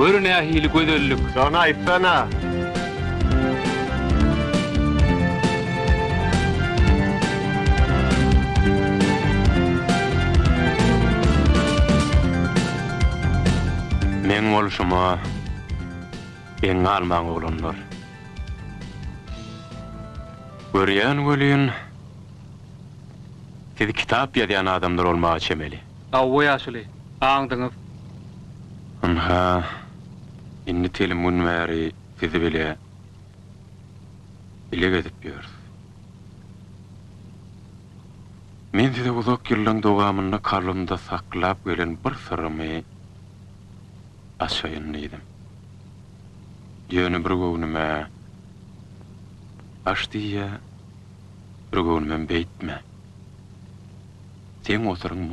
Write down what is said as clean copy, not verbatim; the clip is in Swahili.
Görüne ahili gödöllük. Sana aytsana. Men bolşuma en almaň olanlar. Görýän welin sizi kitap ýazýan adamlar bolmagy çemeli. Awwa ýaşuly. Aňdyňyz. Aha. Inni telim günmäri sizi bile edip ýör. Men size uzak ýyllaň dogamyny karlymda saklap gelen bir sırrymy aşaýyn edim. Ýöne bir göwnüme aşdyýa, bir göwnüme beýtme. Sen oturuň